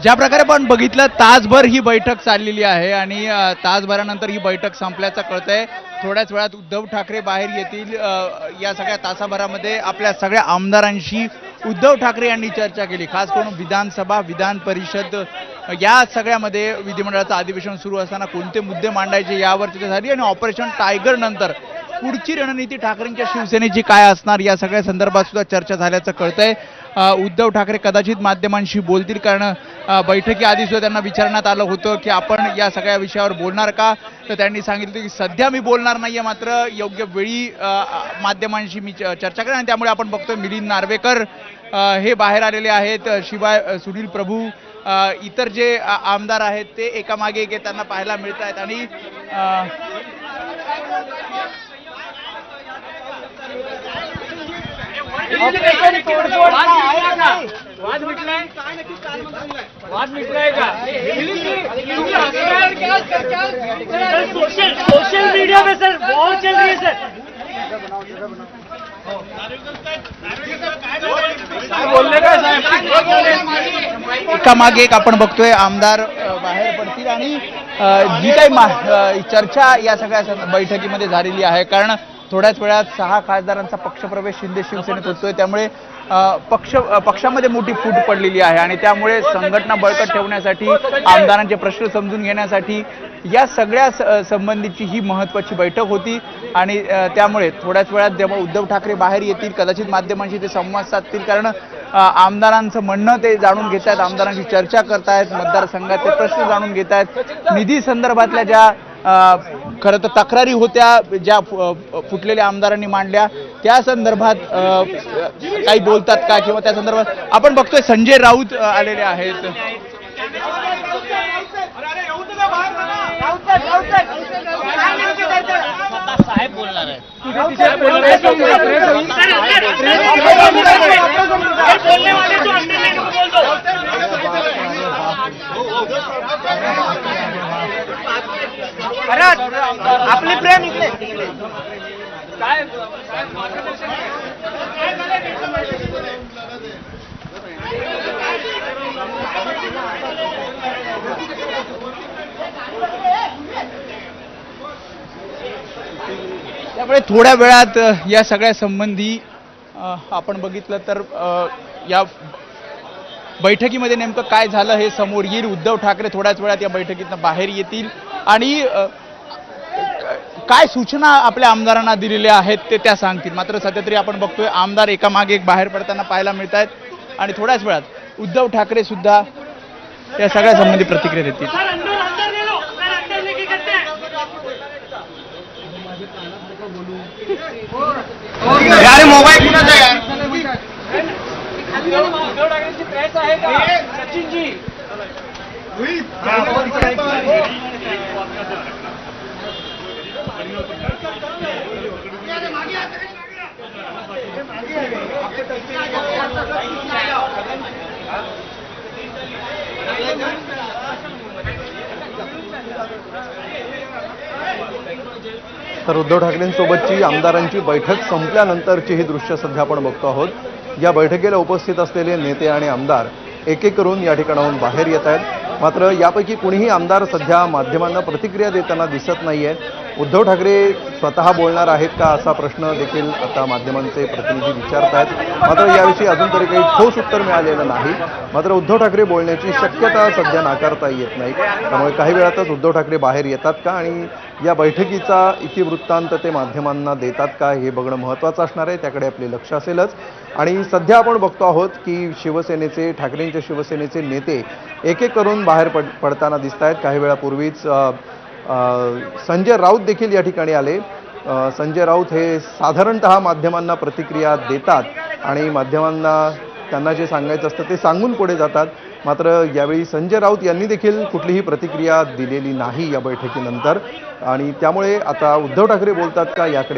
ज्या प्रकारे आपण बघितलं तासभर ही बैठक चाललेली आहे आणि तासभरानंतर ही बैठक संपल्याचं कळतंय। थोड्याच वेळात उद्धव ठाकरे बाहेर येतील। या सगळ्या तासाभरामध्ये आपल्या सगळ्या आमदारांशी उद्धव ठाकरे यांनी चर्चा केली। खास करून विधानसभा विधान परिषद या सगळ्यामध्ये विधिमंडळाचं अधिवेशन सुरू असताना कोणते मुद्दे मांडायचे यावर चर्चा झाली आणि ऑपरेशन टायगर नंतर पुढची रणनीती ठाकरेंच्या शिवसेनेची काय असणार या सगळ्या संदर्भात सुद्धा चर्चा झाल्याचं कळतंय। उद्धव ठाकरे कदाचित माध्यमांशी बोलतील कारण बैठकीआधी सुद्धा त्यांना विचारण्यात आलं होतं की आपण या सगळ्या विषयावर बोलणार का, तर त्यांनी सांगितलं की सध्या मी बोलणार नाहीये, मात्र योग्य वेळी माध्यमांशी मी चर्चा करेन। आणि त्यामुळे आपण बघतोय मिलिंद नार्वेकर हे बाहेर आलेले आहेत, शिवाय सुनील प्रभू इतर जे आमदार आहेत ते एकामागे एक त्यांना पाहायला मिळत आहेत। आणि सोशल मीडिया पे सर बहुत चल रही है सर। एकामागे एक आपण बघतोय आमदार बाहेर पडतील आणि जी काही चर्चा या सगळ्या बैठकीमध्ये झालेली आहे, कारण थोड्याच वेळात 6 खासदारांचा पक्षप्रवेश शिंदे शिवसेनेत होतोय, त्यामुळे पक्षामध्ये मोठी फूट पडलेली आहे आणि त्यामुळे संघटना बळकट ठेवण्यासाठी आमदारांचे प्रश्न समजून घेण्यासाठी या सगळ्या संबंधीची ही महत्त्वाची बैठक होती। आणि त्यामुळे थोड्याच वेळात जेव्हा उद्धव ठाकरे बाहेर येतील कदाचित माध्यमांशी ते संवाद साधतील, कारण आमदारांचं म्हणणं ते जाणून घेत आहेत, आमदारांशी चर्चा करतायत, मतदारसंघाचे प्रश्न जाणून घेत आहेत, निधी संदर्भातल्या ज्या खरं तर तक्रारी होत्या ज्या फुटलेल्या आमदारांनी मांडल्या त्या संदर्भात काही बोलतात का, किंवा त्या संदर्भात आपण बघतोय संजय राऊत आलेले आहेत। साहेब बोलणार आहे। आपली प्रेम इकडे त्यामुळे थोड्या वेळात या सगळ्या संबंधी आपण बघितलं तर या बैठकीमध्ये नेमकं काय झालं हे समोर येईल। उद्धव ठाकरे थोड्याच वेळात या बैठकीतून बाहेर येतील आणि काय सूचना आपल्या आमदारांना दिलेल्या आहेत ते त्या सांगतील। मात्र सध्या तरी आपण बघतोय आमदार एकामागे एक बाहेर पडताना पाहायला मिळत आहेत आणि थोड्याच वेळात उद्धव ठाकरे सुद्धा या सगळ्या संबंधी प्रतिक्रिया देतील। यार मोबाईल कुणाचा आहे? उद्धव ठाकरेंची प्रेस आहे का? सचिनजी तर उद्धव ठाकरेंसोबतची आमदारांची बैठक संपल्यानंतरची ही दृश्य सध्या आपण बघतो आहोत। या बैठकीला उपस्थित असलेले नेते आणि आमदार एक एक करून या ठिकाणाहून बाहेर येत आहेत, मात्र यापैकी कुणीही आमदार सध्या माध्यमांना प्रतिक्रिया देताना दिसत नाहीये। उद्धव ठाकरे स्वतः बोलणार आहेत का असा प्रश्न देखील आता माध्यमांचे प्रतिनिधी विचारत आहेत, मात्र याविषयी अजून तरी काही ठोस उत्तर मिळालेलं नाही। मात्र उद्धव ठाकरे बोलण्याची शक्यता सध्या नाकारता येत नाही, त्यामुळे काही वेळातच उद्धव ठाकरे बाहेर येतात का आणि या बैठकीचा इतिवृत्तांत ते माध्यमांना देतात का हे बघणं महत्त्वाचं असणार आहे, त्याकडे आपले लक्ष असेलच। आणि सध्या आपण बघतो आहोत की शिवसेनेचे ठाकरेंच्या शिवसेनेचे नेते एक एक करून बाहेर पडताना दिसत आहेत। काही वेळापूर्वीच संजय राऊत देखील या ठिकाणी आले। संजय राऊत हे साधारणतः माध्यमांना प्रतिक्रिया देतात आणि माध्यमांना त्यांना जे सांगायचं असतं ते सांगून पुढे जातात, मात्र यावेळी संजय राऊत यांनी देखील कुठलीही प्रतिक्रिया दिलेली नाही या बैठकीनंतर। आणि त्यामुळे आता उद्धव ठाकरे बोलतात का याकडे